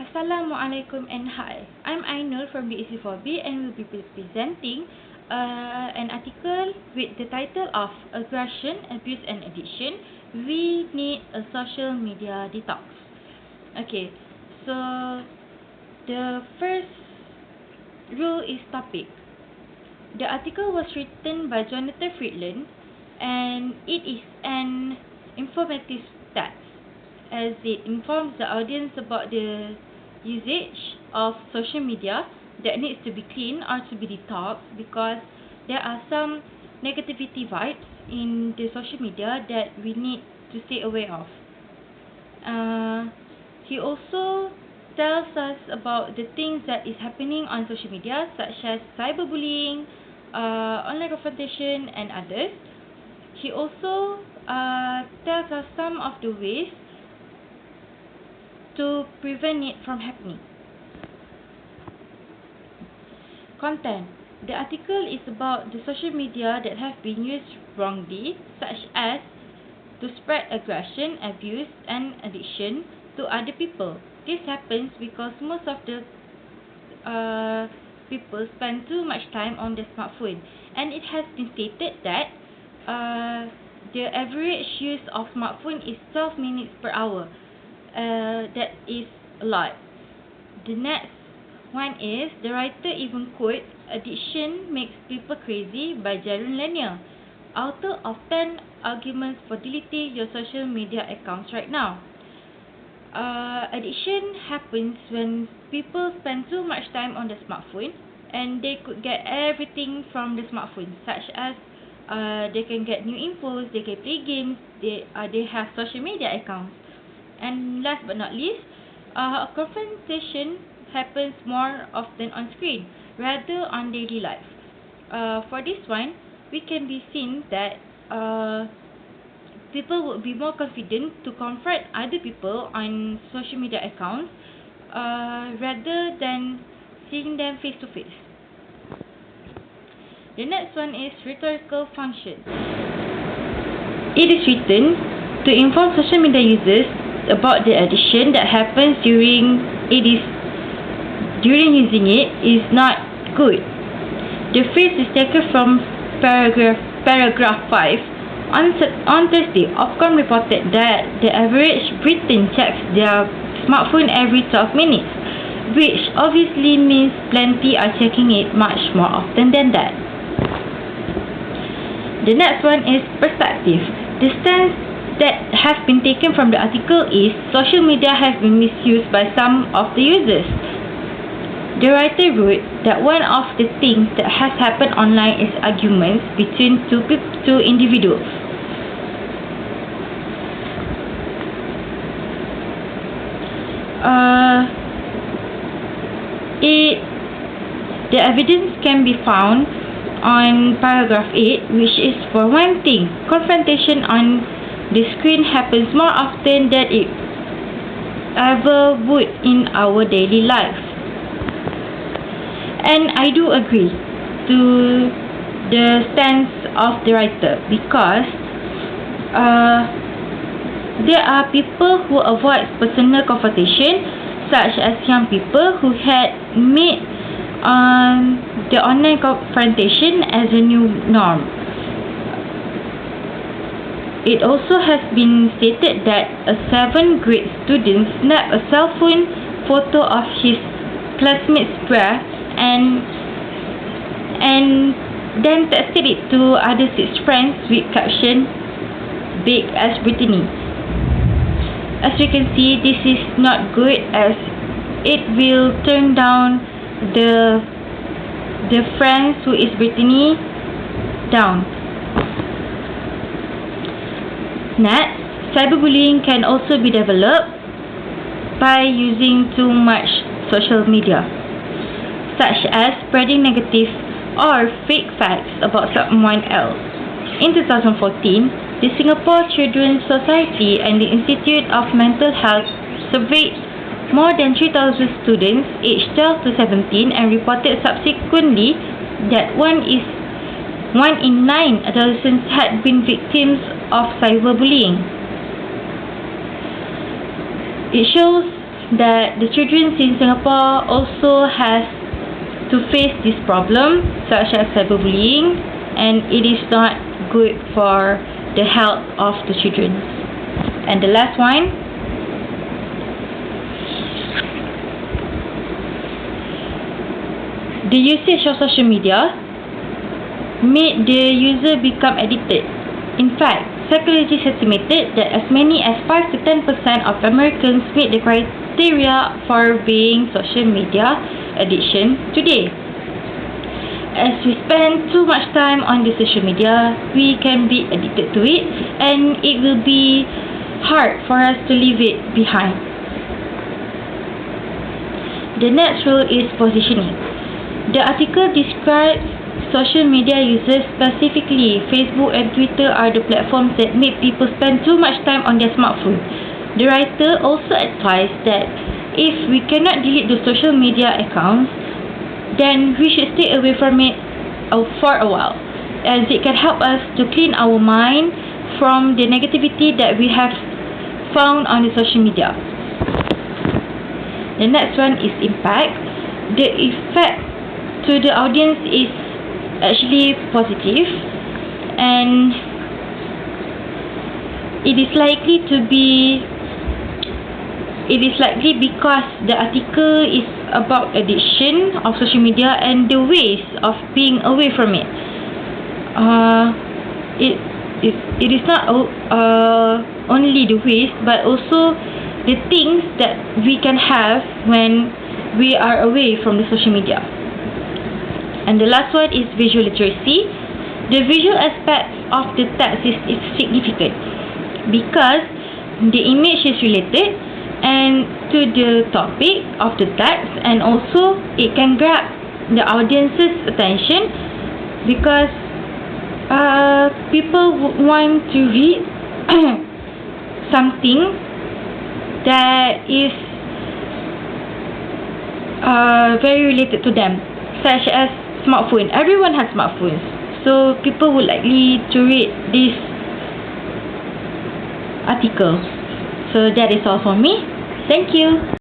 Assalamualaikum and hi. I'm Ainul from the EC4B and will be presenting an article with the title of Aggression, Abuse and Addiction. We need a social media detox. Okay, so the first rule is topic. The article was written by Jonathan Friedland and it is an informative text as it informs the audience about the usage of social media that needs to be cleaned or to be detoxed because there are some negativity vibes in the social media that we need to stay aware of. He also tells us about the things that is happening on social media such as cyberbullying, online confrontation and others. He also tells us some of the ways to prevent it from happening. Content. The article is about the social media that have been used wrongly, such as to spread aggression, abuse, and addiction to other people. This happens because most of the people spend too much time on their smartphone, and it has been stated that the average use of smartphone is 12 minutes per hour. That is a lot. The next one is the writer even quotes addiction makes people crazy by Jaron Lanier, author of 10 arguments for deleting your social media accounts right now. Addiction happens when people spend too much time on the smartphone and they could get everything from the smartphone, such as they can get new infos, they can play games, they have social media accounts. And last but not least, confrontation happens more often on screen rather on daily life. For this one, we can be seen that people would be more confident to confront other people on social media accounts rather than seeing them face to face. The next one is rhetorical function. It is written to inform social media users about the addiction that happens during using it is not good. The phrase is taken from paragraph 5. On Thursday, Ofcom reported that the average Briton checks their smartphone every 12 minutes, which obviously means plenty are checking it much more often than that. The next one is perspective. The stance that has been taken from the article is social media has been misused by some of the users. The writer wrote that one of the things that has happened online is arguments between two individuals. The evidence can be found on paragraph 8, which is for one thing, confrontation on the screen happens more often than it ever would in our daily life. And I do agree to the stance of the writer because there are people who avoid personal confrontation, such as young people who had made the online confrontation as a new norm. It also has been stated that a 7th grade student snapped a cell phone photo of his classmate's bra and then texted it to other 6 friends with caption "Big as Brittany." As we can see, this is not good as it will turn down the friends who is Brittany down. Next, cyberbullying can also be developed by using too much social media, such as spreading negative or fake facts about someone else. In 2014, the Singapore Children's Society and the Institute of Mental Health surveyed more than 3,000 students aged 12 to 17 and reported subsequently that 1 in 9 adolescents had been victims of cyberbullying. It shows that the children in Singapore also has to face this problem, such as cyberbullying, and it is not good for the health of the children. And the last one, the usage of social media made the user become addicted. In fact, psychologists estimated that as many as 5 to 10% of Americans meet the criteria for being social media addiction today. As we spend too much time on the social media, we can be addicted to it, and it will be hard for us to leave it behind. The next rule is positioning. The article describes social media users, specifically Facebook and Twitter, are the platforms that make people spend too much time on their smartphone. The writer also advised that if we cannot delete the social media accounts, then we should stay away from it for a while, as it can help us to clean our mind from the negativity that we have found on the social media. The next one is impact. The effect to the audience is actually positive, and it is likely because the article is about addiction of social media and the ways of being away from it. It is not only the ways, but also the things that we can have when we are away from the social media. And the last one is visual literacy. The visual aspect of the text is significant because the image is related and to the topic of the text, and also it can grab the audience's attention because people would want to read something that is very related to them, such as smartphone. Everyone has smartphones, so people would likely to read this article. So that is all for me. Thank you.